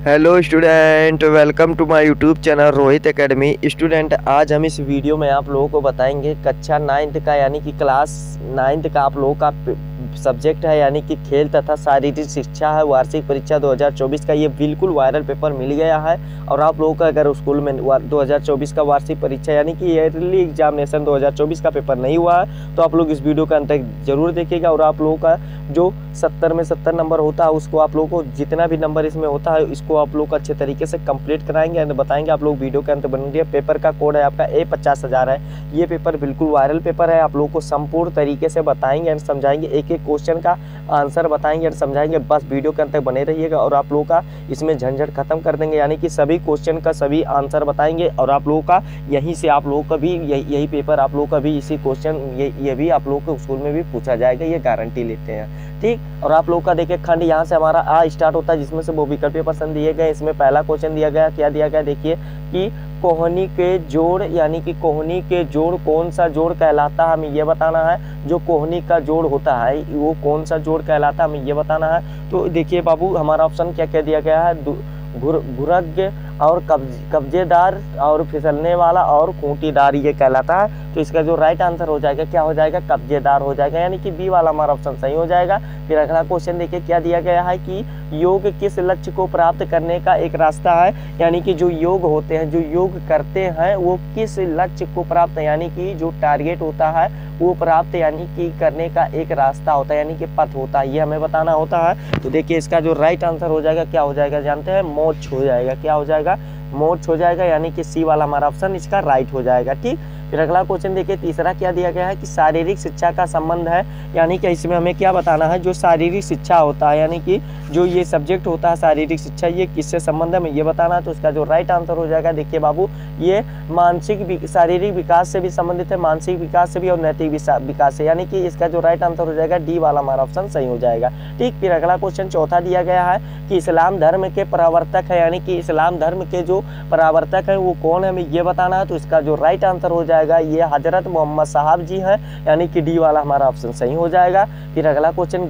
Hello student, welcome to my YouTube channel Rohit academy. Student, आज हम इस वीडियो में आप लोगों को बताएंगे कक्षा 9th का यानी कि क्लास 9th का आप लोगों का सब्जेक्ट है यानी कि खेल तथा शारीरिक शिक्षा है। वार्षिक परीक्षा 2024 का ये बिल्कुल वायरल पेपर मिल गया है। और आप लोगों का अगर स्कूल में 2024 का वार्षिक परीक्षा यानी कि ईयरली एग्जामिनेशन 2024 का पेपर नहीं हुआ है तो आप लोग इस वीडियो का अंत तक जरूर देखिएगा। और आप लोगों का जो 70 में 70 नंबर होता है उसको आप लोगों को जितना भी नंबर इसमें होता है इसको आप लोग अच्छे तरीके से कंप्लीट कराएंगे एंड बताएंगे। आप लोग वीडियो के अंत बनेंगे। पेपर का कोड है आपका A50,000 है। ये पेपर बिल्कुल वायरल पेपर है। आप लोगों को संपूर्ण तरीके से बताएंगे एंड समझाएंगे, एक एक क्वेश्चन का आंसर बताएंगे एंड समझाएंगे। बस वीडियो के अंत तक बने रहिएगा और आप लोगों का इसमें झंझट खत्म कर देंगे यानी कि सभी क्वेश्चन का सभी आंसर बताएंगे। और आप लोगों का यहीं से आप लोगों का भी यही पेपर आप लोगों का भी इसी क्वेश्चन ये भी आप लोगों को स्कूल में भी पूछा जाएगा, ये गारंटी लेते हैं, ठीक। और आप लोगों का देखिए खंड यहाँ से हमारा आ स्टार्ट होता है जिसमें से वो विकल्प पसंद दिए गए। इसमें पहला क्वेश्चन दिया गया, क्या दिया गया देखिए कि कोहनी के जोड़ यानी कि कोहनी के जोड़ कौन सा जोड़ कहलाता है, हमें ये बताना है। जो कोहनी का जोड़ होता है वो कौन सा जोड़ कहलाता है, हमें ये बताना है। तो देखिए बाबू हमारा ऑप्शन क्या क्या दिया गया है, घुरज्ञ और कब्जेदार और फिसलने वाला और खूंटीदार ये कहलाता है। तो इसका जो राइट आंसर हो जाएगा क्या हो जाएगा, कब्जेदार हो जाएगा यानी कि बी वाला हमारा ऑप्शन सही हो जाएगा। फिर अगला क्वेश्चन देखिए क्या दिया गया है कि योग किस लक्ष्य को प्राप्त करने का एक रास्ता है, यानी कि जो योग होते हैं जो योग करते हैं वो किस लक्ष्य को प्राप्त यानी कि जो टारगेट होता है वो प्राप्त यानी कि करने का एक रास्ता होता है यानी कि पथ होता है, ये हमें बताना होता है। तो देखिए इसका जो राइट आंसर हो जाएगा क्या हो जाएगा जानते हैं, मोक्ष हो जाएगा। क्या हो जाएगा, मोक्ष हो जाएगा यानी कि सी वाला हमारा ऑप्शन इसका राइट हो जाएगा, ठीक। फिर अगला क्वेश्चन देखिए तीसरा क्या दिया गया है कि शारीरिक शिक्षा का संबंध है, यानी कि इसमें हमें क्या बताना है, जो शारीरिक शिक्षा होता है यानी कि जो ये सब्जेक्ट होता है शारीरिक शिक्षा ये किससे संबंध है हमें ये बताना है। तो इसका जो राइट आंसर हो जाएगा देखिए बाबू ये मानसिक शारीरिक विकास से भी संबंधित है, मानसिक विकास से भी और नैतिक विकास से, यानी कि इसका जो राइट आंसर हो जाएगा डी वाला हमारा ऑप्शन सही हो जाएगा, ठीक। फिर अगला क्वेश्चन चौथा दिया गया है कि इस्लाम धर्म के प्रवर्तक है, यानी कि इस्लाम धर्म के जो प्रवर्तक है वो कौन है हमें ये बताना है। तो इसका जो राइट आंसर हो जाएगा ये हजरत मोहम्मद साहब जी हैं, यानी कि डी वाला हमारा ऑप्शन सही हो जाएगा। फिर अगला क्वेश्चन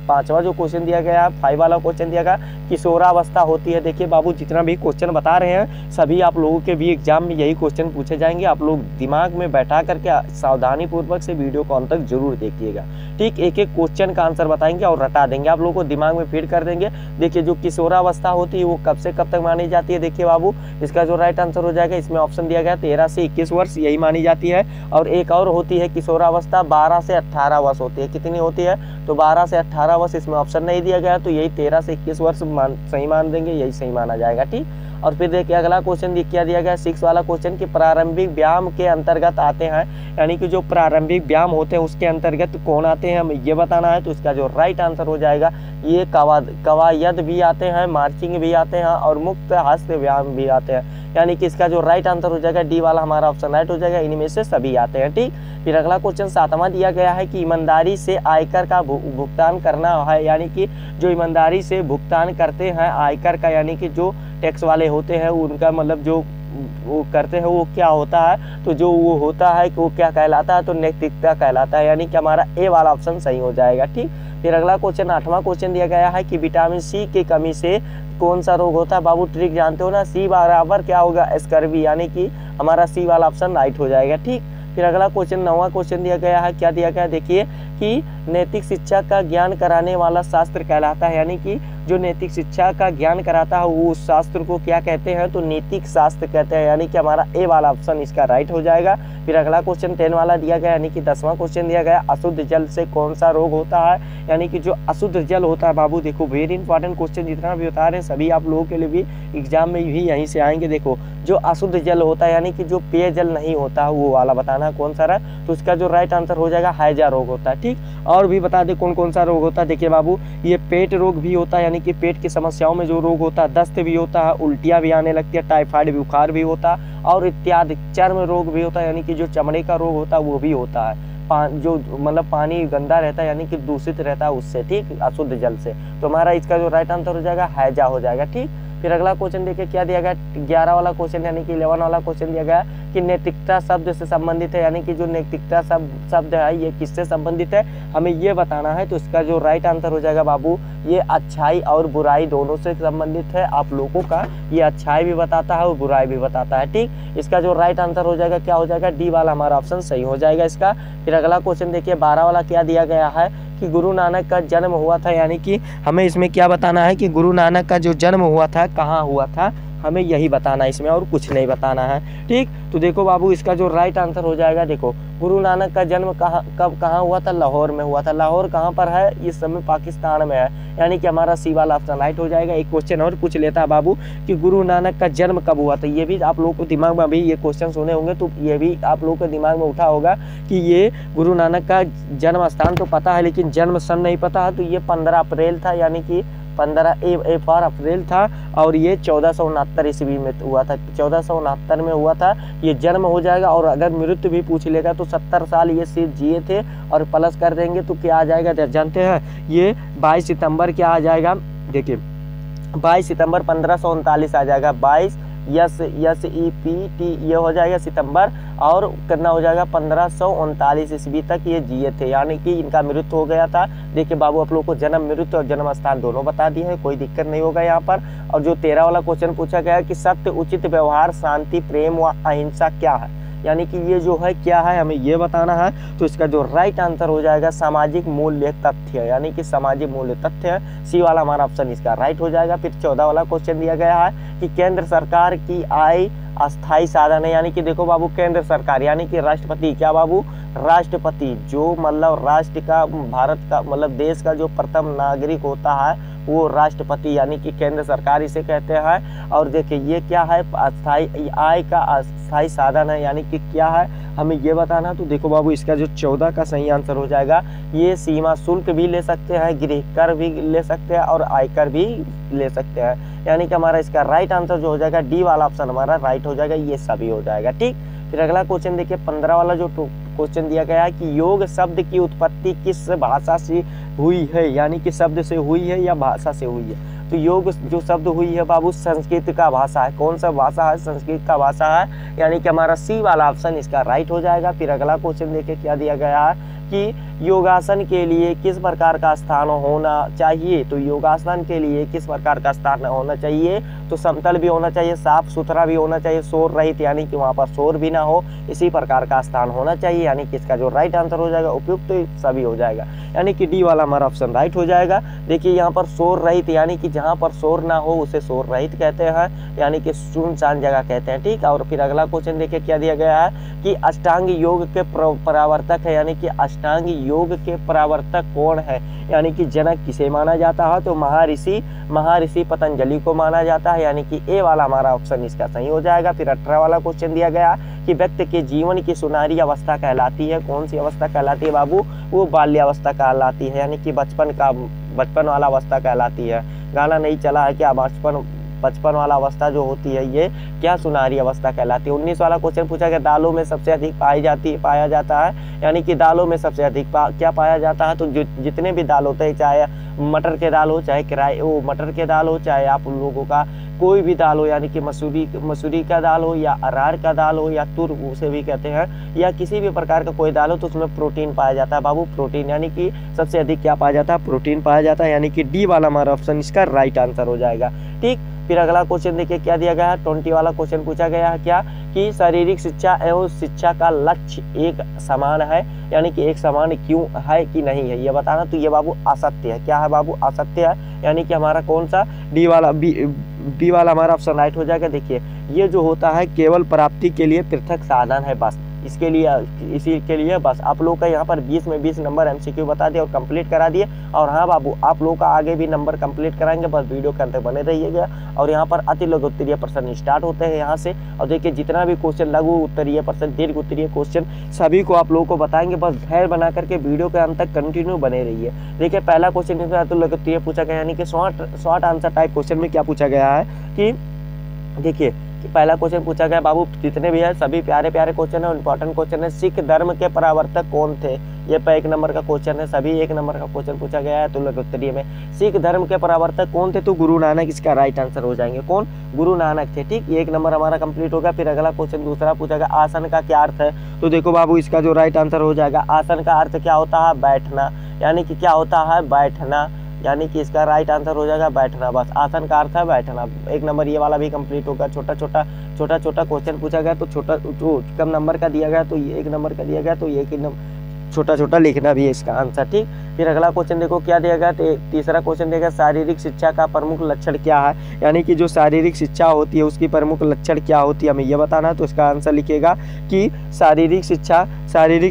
पांचवा जो क्वेश्चन दिया गया है 5 वाला क्वेश्चन दिया गया किशोरावस्था होती है। देखिए बाबू जितना भी क्वेश्चन बता रहे हैं सभी आप लोगों के भी एग्जाम में यही क्वेश्चन पूछे जाएंगे। आप लोग दिमाग में बैठा करके सावधानी पूर्वक से वीडियो को अंत तक जरूर देखिएगा, ठीक। एक एक क्वेश्चन का आंसर बताएंगे और रटा देंगे, आप लोगों को दिमाग में फीड कर देंगे। देखिए जो किशोरावस्था होती है वो कब से कब तक मानी जाती है, देखिए बाबू इसका जो राइट आंसर हो जाएगा इसमें ऑप्शन दिया गया 13 से 21 वर्ष यही मानी जाती है। और एक और होती है किशोरावस्था 12 से 18 वर्ष होती है, कितनी होती है तो 12 से 18 वर्ष, इसमें ऑप्शन नहीं दिया गया तो यही 13 से 21 वर्ष सही मान देंगे, यही सही माना जाएगा, ठीक। और फिर देखिए अगला क्वेश्चन क्या दिया गया 6 वाला क्वेश्चन कि प्रारंभिक व्यायाम के अंतर्गत आते हैं, यानी कि जो प्रारंभिक व्यायाम होते हैं उसके अंतर्गत कौन आते हैं हमें ये बताना है। तो इसका जो राइट आंसर हो जाएगा ये कवायद भी आते हैं, मार्चिंग भी आते हैं और मुक्त हस्त व्यायाम भी आते हैं, यानी कि इसका जो राइट आंसर हो जाएगा डी वाला हमारा ऑप्शन राइट हो जाएगा, इनमें से सभी आते हैं, ठीक। फिर अगला क्वेश्चन 7वां दिया गया है कि ईमानदारी से आयकर का भुगतान करना है, यानी कि जो ईमानदारी से भुगतान करते हैं आयकर का यानी कि जो टैक्स वाले होते हैं उनका मतलब जो वो करते हैं वो क्या होता है, तो जो वो होता है कि वो क्या कहलाता है तो नैतिकता कहलाता है, यानी कि हमारा ए वाला ऑप्शन सही हो जाएगा, ठीक। फिर अगला क्वेश्चन 8वां क्वेश्चन दिया गया है कि विटामिन सी की कमी से कौन सा रोग होता है। बाबू ट्रिक जानते हो ना, सी बराबर क्या होगा स्कर्वी, यानी कि हमारा सी वाला ऑप्शन राइट हो जाएगा, ठीक। फिर अगला क्वेश्चन 9वां क्वेश्चन दिया गया है, क्या दिया गया देखिए कि नैतिक शिक्षा का ज्ञान कराने वाला शास्त्र कहलाता है, यानी कि जो नैतिक शिक्षा का ज्ञान कराता है वो उस शास्त्र को क्या कहते हैं तो नैतिक शास्त्र कहते हैं, यानी कि हमारा ए वाला ऑप्शन इसका राइट हो जाएगा। फिर अगला क्वेश्चन 10 वाला दिया गया यानी कि 10वां क्वेश्चन दिया गया अशुद्ध जल से कौन सा रोग होता है, यानी कि जो अशुद्ध जल होता है बाबू देखो वेरी इंपॉर्टेंट क्वेश्चन जितना भी बता रहे हैं सभी आप लोगों के लिए भी एग्जाम में भी यहीं से आएंगे। देखो जो अशुद्ध जल होता है यानी कि जो पेयजल नहीं होता है वो वाला बताना है कौन सा रहा, तो इसका जो राइट आंसर हो जाएगा हैजा रोग होता है, ठीक। और भी बता दे कौन कौन सा रोग होता है, देखिए बाबू ये पेट रोग भी होता है, यानी कि पेट की समस्याओं में जो रोग होता है, दस्त भी होता है, उल्टियाँ भी आने लगती है, टाइफाइड बुखार भी होता है और इत्यादि चर्म रोग भी होता है, यानी कि जो चमड़े का रोग होता है वो भी होता है, जो मतलब पानी गंदा रहता है यानी कि दूषित रहता है उससे, ठीक, अशुद्ध जल से। तो हमारा इसका जो राइट आंसर हो जाएगा हैजा हो जाएगा, ठीक। फिर अगला क्वेश्चन देखिए क्या दिया गया 11 वाला क्वेश्चन यानी कि 11 वाला क्वेश्चन दिया गया कि नैतिकता शब्द से संबंधित है, यानी कि जो नैतिकता शब्द है ये किससे संबंधित है, हमें ये बताना है। तो इसका जो राइट आंसर हो जाएगा बाबू ये अच्छाई और बुराई दोनों से संबंधित है। आप लोगों का ये अच्छाई भी बताता है और बुराई भी बताता है। ठीक, इसका जो राइट आंसर हो जाएगा क्या हो जाएगा, डी वाला हमारा ऑप्शन सही हो जाएगा इसका। फिर अगला क्वेश्चन देखिए 12 वाला क्या दिया गया है कि गुरु नानक का जन्म हुआ था, यानी कि हमें इसमें क्या बताना है कि गुरु नानक का जो जन्म हुआ था कहाँ हुआ था, हमें यही बताना है इसमें और कुछ नहीं बताना है। ठीक, तो देखो बाबू इसका जो राइट आंसर हो जाएगा, देखो गुरु नानक का जन्म कहाँ हुआ था, लाहौर में हुआ था। लाहौर कहाँ पर है, इस समय पाकिस्तान में है, यानी कि हमारा सी वाला ऑप्शन राइट हो जाएगा। एक क्वेश्चन और पूछ लेता है बाबू कि गुरु नानक का जन्म कब हुआ था, ये भी आप लोगों को दिमाग में अभी ये क्वेश्चन सुने होंगे तो ये भी आप लोगों के दिमाग में उठा होगा कि ये गुरु नानक का जन्म स्थान तो पता है लेकिन जन्म सन नहीं पता है। तो ये 15 अप्रैल था, यानी कि 15 अप्रैल था और ये 1469 ईस्वी में हुआ था, 1469 में हुआ था ये जन्म हो जाएगा। और अगर मृत्यु भी पूछ लेगा तो 70 साल ये सिर्फ जिए थे और प्लस कर देंगे तो क्या आ जाएगा जानते हैं, ये 22 सितंबर क्या आ जाएगा, देखिए 22 सितंबर 1539 आ जाएगा। 22 SEPT ये हो जाएगा सितंबर और कितना हो जाएगा 1539 ईस्वी तक ये जिए थे, यानी कि इनका मृत्यु हो गया था। देखिए बाबू आप लोग को जन्म मृत्यु और जन्म स्थान दोनों बता दिए हैं, कोई दिक्कत नहीं होगा यहाँ पर। और जो 13 वाला क्वेश्चन पूछा गया है कि सत्य, उचित व्यवहार, शांति, प्रेम व अहिंसा क्या है, यानी कि ये जो है क्या है हमें ये बताना है। तो इसका जो राइट आंसर हो जाएगा सामाजिक मूल्य तथ्य, यानी कि सामाजिक मूल्य तथ्य है, सी वाला हमारा ऑप्शन इसका राइट हो जाएगा। फिर 14 वाला क्वेश्चन दिया गया है कि केंद्र सरकार की आय अस्थाई साधन है, यानी कि देखो बाबू केंद्र सरकार यानी कि राष्ट्रपति, क्या बाबू राष्ट्रपति, जो मतलब राष्ट्र का, भारत का मतलब देश का जो प्रथम नागरिक होता है वो राष्ट्रपति, यानी कि केंद्र सरकार इसे कहते हैं। और देखिए ये क्या है, अस्थाई आय का अस्थाई साधन है, यानी कि क्या है हमें ये बताना। तो देखो बाबू इसका जो 14 का सही आंसर हो जाएगा ये सीमा शुल्क भी ले सकते हैं, गृह कर भी ले सकते हैं और आयकर भी ले सकते हैं, यानी कि हमारा इसका राइट आंसर जो हो जाएगा डी वाला ऑप्शन हमारा राइट हो जाएगा, ये सभी हो जाएगा। ठीक, फिर अगला क्वेश्चन देखिए 15 वाला जो क्वेश्चन दिया गया है कि योग शब्द की उत्पत्ति किस भाषा से हुई है, यानी कि शब्द से हुई है या भाषा से हुई है। तो योग जो शब्द हुई है बाबू संस्कृत का भाषा है, कौन सा भाषा है, संस्कृत का भाषा है, यानी कि हमारा सी वाला ऑप्शन इसका राइट हो जाएगा। फिर अगला क्वेश्चन देखिए क्या दिया गया है कि योगासन के लिए किस प्रकार का स्थान होना चाहिए। तो योगासन के लिए किस प्रकार का स्थान होना चाहिए, तो समतल भी होना चाहिए, साफ सुथरा भी होना चाहिए, शोर रहित यानी कि वहाँ पर शोर भी ना हो, इसी प्रकार का स्थान होना चाहिए, यानी कि इसका जो राइट आंसर हो जाएगा उपयुक्त तो सभी हो जाएगा, यानी कि डी वाला हमारा ऑप्शन राइट हो जाएगा। देखिए यहाँ पर शोर रहित यानी कि जहाँ पर शोर ना हो उसे शोर रहित कहते हैं, यानी कि सुनसान जगह कहते हैं। ठीक, और फिर अगला क्वेश्चन देखिए क्या दिया गया है कि अष्टांग योग के प्रवर्तक है, यानी कि अष्टांग योग के प्रवर्तक कौन है, यानी कि जनक किसे माना जाता है, तो महर्षि पतंजलि को माना जाता है, यानी कि ए वाला हमारा ऑप्शन इसका सही हो जाएगा। फिर 18 वाला क्वेश्चन दिया गया कि व्यक्ति के जीवन की सुनहरी अवस्था कहलाती है, कौन सी अवस्था कहलाती है बाबू, वो बाल्यावस्था कहलाती है, यानी कि बचपन वाला अवस्था कहलाती है। गाना नहीं चला है क्या, बचपन वाला अवस्था जो होती है ये क्या सुनहरी अवस्था कहलाती है। 19 वाला क्वेश्चन पूछा गया दालों में सबसे अधिक पाया जाता है, यानी कि दालों में सबसे अधिक क्या पाया जाता है, तो जितने भी दाल होते हैं, चाहे मटर के दाल हो, चाहे मटर के दाल हो, चाहे आप लोगों का कोई भी दाल हो, यानी कि मसूरी का दाल हो या अरहर का दाल हो या तुर उसे भी कहते हैं, या किसी भी प्रकार का कोई दाल हो तो उसमें प्रोटीन पाया जाता है बाबू, प्रोटीन, यानी कि सबसे अधिक क्या पाया जाता है, प्रोटीन पाया जाता है, यानी कि डी वाला हमारा ऑप्शन इसका राइट आंसर हो जाएगा। ठीक, फिर अगला क्वेश्चन देखिए क्या दिया गया है, 20 वाला क्वेश्चन पूछा गया है क्या कि शारीरिक शिक्षा एवं शिक्षा का लक्ष्य एक समान है, यानी कि एक समान क्यों है कि नहीं है ये बताना। तो ये बाबू असत्य है, क्या है बाबू, असत्य है, यानी कि हमारा कौन सा बी वाला हमारा ऑप्शन राइट हो जाएगा। देखिए ये जो होता है केवल प्राप्ति के लिए पृथक साधन है, बस इसी के लिए बस आप लोग का यहाँ पर 20 में 20 नंबर एमसीक्यू बता दिए और कंप्लीट करा दिए। और हाँ बाबू आप लोग का आगे भी नंबर कंप्लीट कराएंगे, बस वीडियो के अंत तक बने रहिएगा। और यहाँ पर अति लघु उत्तरीय प्रश्न स्टार्ट होते हैं यहाँ से, और देखिए जितना भी क्वेश्चन लघु उत्तरीय प्रश्न, दीर्घ उत्तरीय क्वेश्चन सभी को आप लोगों को बताएंगे, बस धैर्य बना करके वीडियो के अंत तक कंटिन्यू बने रहिए। देखिए पहला क्वेश्चन अति लघु उत्तरीय पूछा गया, यानी कि शॉर्ट आंसर टाइप क्वेश्चन में क्या पूछा गया है कि देखिए कि पहला क्वेश्चन पूछा गया बाबू, जितने भी है सभी प्यारे प्यारे क्वेश्चन है, इंपॉर्टेंट क्वेश्चन है। सिख धर्म के प्रवर्तक कौन थे, ये 1 नंबर का क्वेश्चन है, सभी 1 नंबर का क्वेश्चन पूछा गया है। तो लघु उत्तरीय में सिख धर्म के प्रवर्तक कौन थे? तो गुरु नानक इसका राइट आंसर हो जाएंगे। कौन? गुरु नानक थे। ठीक, 1 नंबर हमारा कंप्लीट होगा। फिर अगला क्वेश्चन दूसरा पूछा गया, आसन का क्या अर्थ है? तो देखो बाबू, इसका जो राइट आंसर हो जाएगा, आसन का अर्थ क्या होता है? बैठना, यानी कि क्या होता है? बैठना, यानी कि इसका राइट आंसर हो जाएगा बैठना। बस आसन का अर्थ है बैठना। 1 नंबर ये वाला भी कंप्लीट होगा। छोटा छोटा क्वेश्चन पूछा गया तो छोटा जो कम नंबर का दिया गया तो ये 1 नंबर का दिया गया तो ये छोटा छोटा लिखना भी है इसका आंसर। ठीक, फिर अगला क्वेश्चन देखो क्या दिया गया। तो तीसरा क्वेश्चन दिया गया, शारीरिक शिक्षा का प्रमुख लक्षण क्या है? यानी कि जो शारीरिक शिक्षा होती है उसकी प्रमुख लक्षण क्या होती है, हमें यह बताना है। तो इसका आंसर लिखेगा कि शारीरिक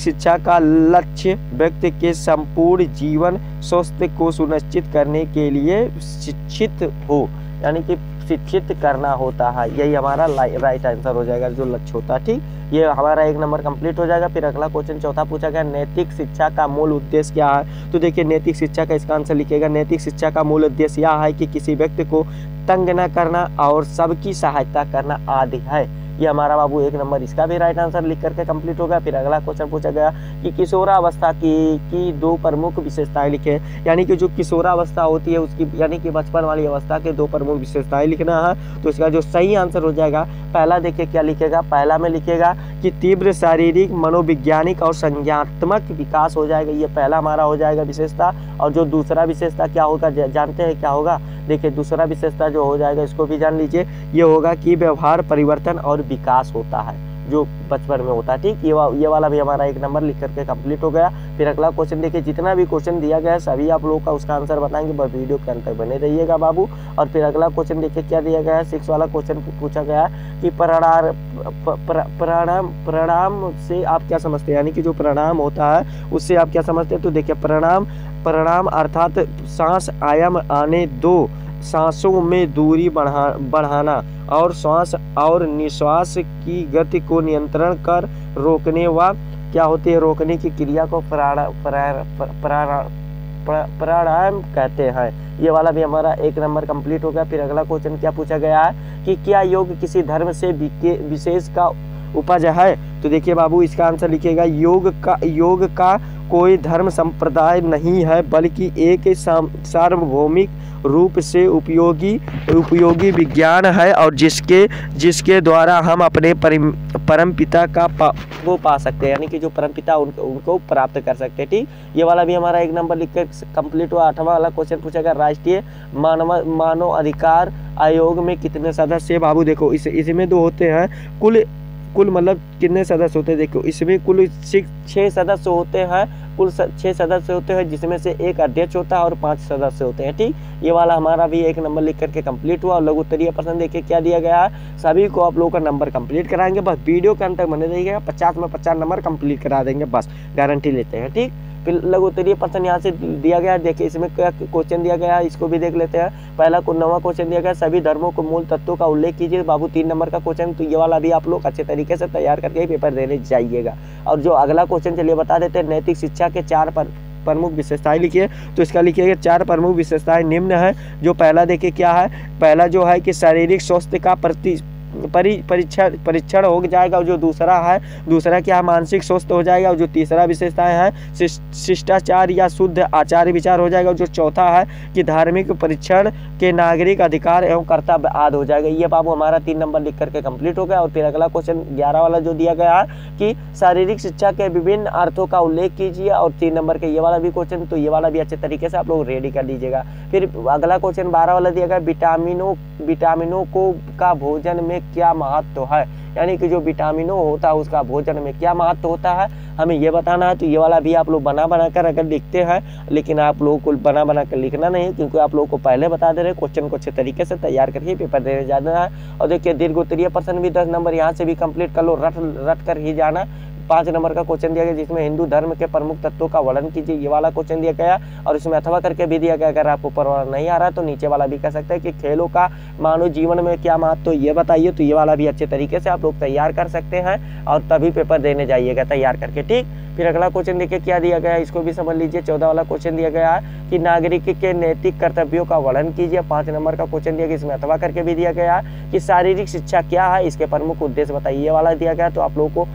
शिक्षा का लक्ष्य व्यक्ति के संपूर्ण जीवन स्वास्थ्य को सुनिश्चित करने के लिए शिक्षित हो, यानी कि शिक्षित करना होता है। यही हमारा राइट आंसर हो जाएगा, जो लक्ष्य होता है। ठीक, ये हमारा 1 नंबर कंप्लीट हो जाएगा। फिर अगला क्वेश्चन चौथा पूछा गया, नैतिक शिक्षा का मूल उद्देश्य क्या है? तो देखिए, नैतिक शिक्षा का इसका आंसर लिखेगा, नैतिक शिक्षा का मूल उद्देश्य यह है कि किसी व्यक्ति को तंग न करना और सबकी सहायता करना आदि है। ये हमारा बाबू 1 नंबर इसका भी राइट आंसर लिख करके कंप्लीट होगा। फिर अगला क्वेश्चन पूछा गया कि किशोरावस्था की 2 प्रमुख विशेषताएं लिखे, यानी कि जो किशोरावस्था होती है उसकी, यानी कि बचपन वाली अवस्था के 2 प्रमुख विशेषताएं लिखना है। तो इसका जो सही आंसर हो जाएगा, पहला देखिए क्या लिखेगा, पहला में लिखेगा कि तीव्र शारीरिक, मनोवैज्ञानिक और संज्ञानात्मक विकास हो जाएगा। ये पहला हमारा हो जाएगा विशेषता। और जो दूसरा विशेषता क्या होगा, जानते हैं क्या होगा? देखिए, दूसरा विशेषता जो हो जाएगा इसको भी जान लीजिए, ये होगा कि व्यवहार परिवर्तन और विकास होता है जो बचपन में होता है। ठीक, ये वाला भी हमारा 1 नंबर लिख करके कंप्लीट हो गया। फिर अगला क्वेश्चन देखिए, जितना भी क्वेश्चन दिया गया है सभी आप लोगों का उसका आंसर बताएंगे, बस वीडियो के अंत तक बने रहिएगा बाबू। और फिर अगला क्वेश्चन देखिए क्या दिया गया है, 6 वाला क्वेश्चन पूछा गया है कि प्रणाम से आप क्या समझते हैं? यानी कि जो प्रणाम होता है उससे आप क्या समझते हैं? तो देखिए, प्रणाम अर्थात सांस आयाम आने दो, सांसों में दूरी बढ़ाना और श्वास और निश्वास की गति को नियंत्रण कर रोकने व क्या होती है, रोकने की क्रिया को प्राणायाम कहते हैं। ये वाला भी हमारा 1 नंबर कंप्लीट हो गया। फिर अगला क्वेश्चन क्या पूछा गया है कि क्या योग किसी धर्म से विशेष का उपज है? तो देखिए बाबू, इसका आंसर लिखिएगा, योग का कोई धर्म संप्रदाय नहीं है, बल्कि एक सार्वभौमिक रूप से उपयोगी विज्ञान है और जिसके द्वारा हम अपने परम पिता को पा सकते हैं, यानी कि जो परम पिता उनको प्राप्त कर सकते हैं। ठीक, ये वाला भी हमारा 1 नंबर लिख कर कंप्लीट हुआ। 8वां वाला क्वेश्चन पूछा गया, राष्ट्रीय मानव अधिकार आयोग में कितने सदस्य है? बाबू देखो, इसमें 2 होते हैं, कुल मतलब कितने सदस्य होते हैं? देखो, इसमें कुल 6 सदस्य होते हैं, कुल 6 सदस्य होते हैं, जिसमें से 1 अध्यक्ष होता है और 5 सदस्य होते हैं। ठीक, ये वाला हमारा भी 1 नंबर लिख करके कंप्लीट हुआ। और लघु उत्तरीय प्रश्न देखिए क्या दिया गया है, सभी को आप लोगों का नंबर कंप्लीट कराएंगे, बस वीडियो के अंत तक बने रहिएगा। 50 में 50 नंबर कंप्लीट करा देंगे, बस गारंटी लेते हैं। ठीक, फिर लघु उत्तरीय प्रश्न यहाँ से दिया गया है, देखिए इसमें क्या क्वेश्चन दिया गया है, इसको भी देख लेते हैं। पहला 9वां क्वेश्चन दिया गया, सभी धर्मों को मूल तत्वों का उल्लेख कीजिए। बाबू 3 नंबर का क्वेश्चन, तो ये वाला भी आप लोग अच्छे तरीके से तैयार करके ही पेपर देने जाइएगा। और जो अगला क्वेश्चन चलिए बता देते हैं, नैतिक शिक्षा के 4 प्रमुख विशेषताएं लिखिए। तो इसका लिखिएगा 4 प्रमुख विशेषताएं निम्न है। जो पहला देखिए क्या है, पहला जो है कि शारीरिक स्वास्थ्य का परीक्षण हो जाएगा। और जो दूसरा क्या है, मानसिक स्वस्थ हो जाएगा। और जो तीसरा विशेषताएं है, शिष्टाचार या शुद्ध आचार विचार हो जाएगा। और जो चौथा है कि धार्मिक परीक्षण के नागरिक अधिकार एवं कर्तव्य आदि हो जाएगा। ये बाबू हमारा 3 नंबर लिख करके कंप्लीट हो गया। और फिर अगला क्वेश्चन 11 वाला जो दिया गया है कि शारीरिक शिक्षा के विभिन्न अर्थों का उल्लेख कीजिए। और 3 नंबर के ये वाला भी क्वेश्चन, तो ये वाला भी अच्छे तरीके से आप लोग रेडी कर लीजिएगा। फिर अगला क्वेश्चन 12 वाला दिया गया, विटामिनों को का भोजन में क्या महत्व है, यानी कि जो विटामिनों होता है उसका भोजन में क्या महत्व होता है, हमें ये बताना है। तो ये वाला भी आप लोग बना कर अगर लिखते हैं, लेकिन आप लोगों को बना कर लिखना नहीं, क्योंकि आप लोगों को पहले बता दे रहे क्वेश्चन को अच्छे तरीके से तैयार करके पेपर देने जाना है। और देखिए दीर्घ उत्तरीय प्रश्न भी 10 नंबर यहाँ से भी कंप्लीट कर लो, रट कर ही जाना। 5 नंबर का क्वेश्चन दिया गया, जिसमें हिंदू धर्म के प्रमुख तत्वों का वर्णन कीजिए। ये वाला क्वेश्चन दिया गया और इसमें अथवा करके भी दिया गया। अगर आपको ऊपर नहीं आ रहा तो नीचे वाला भी कह सकते हैं कि खेलों का मानव जीवन में क्या महत्व, तो ये बताइए। तो ये वाला भी अच्छे तरीके से आप लोग तैयार कर सकते हैं और तभी पेपर देने जाइएगा तैयार करके। ठीक, फिर अगला क्वेश्चन देखिए क्या दिया गया है, इसको भी समझ लीजिए। 14 वाला क्वेश्चन दिया गया है कि नागरिक के नैतिक कर्तव्यों का वर्णन कीजिए। 5 नंबर का क्वेश्चन दिया गया, इसमें अथवा करके भी दिया गया है कि शारीरिक शिक्षा क्या है, इसके प्रमुख उद्देश्य बताइए, ये वाला दिया गया। तो आप लोगों को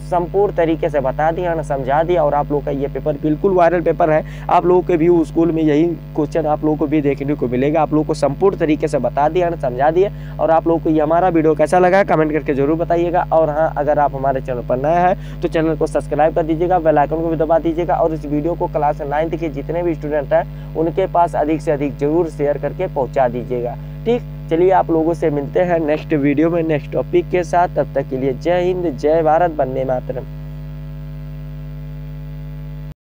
संपूर्ण तरीके से बता दिया ना, समझा दिया। और आप लोग का ये पेपर बिल्कुल वायरल पेपर है, आप लोगों के भी स्कूल में यही क्वेश्चन आप लोगों को भी देखने को मिलेगा। आप लोगों को संपूर्ण तरीके से बता दिया ना, समझा दिया। और आप लोगों को ये हमारा वीडियो कैसा लगा कमेंट करके जरूर बताइएगा। और हाँ, अगर आप हमारे चैनल पर नया है तो चैनल को सब्सक्राइब कर दीजिएगा, बेल आइकन को भी दबा दीजिएगा। और इस वीडियो को क्लास 9th के जितने भी स्टूडेंट हैं उनके पास अधिक से अधिक जरूर शेयर करके पहुंचा दीजिएगा। ठीक, चलिए आप लोगों से मिलते हैं नेक्स्ट वीडियो में नेक्स्ट टॉपिक के साथ। तब तक के लिए जय हिंद, जय भारत, वंदे मातरम।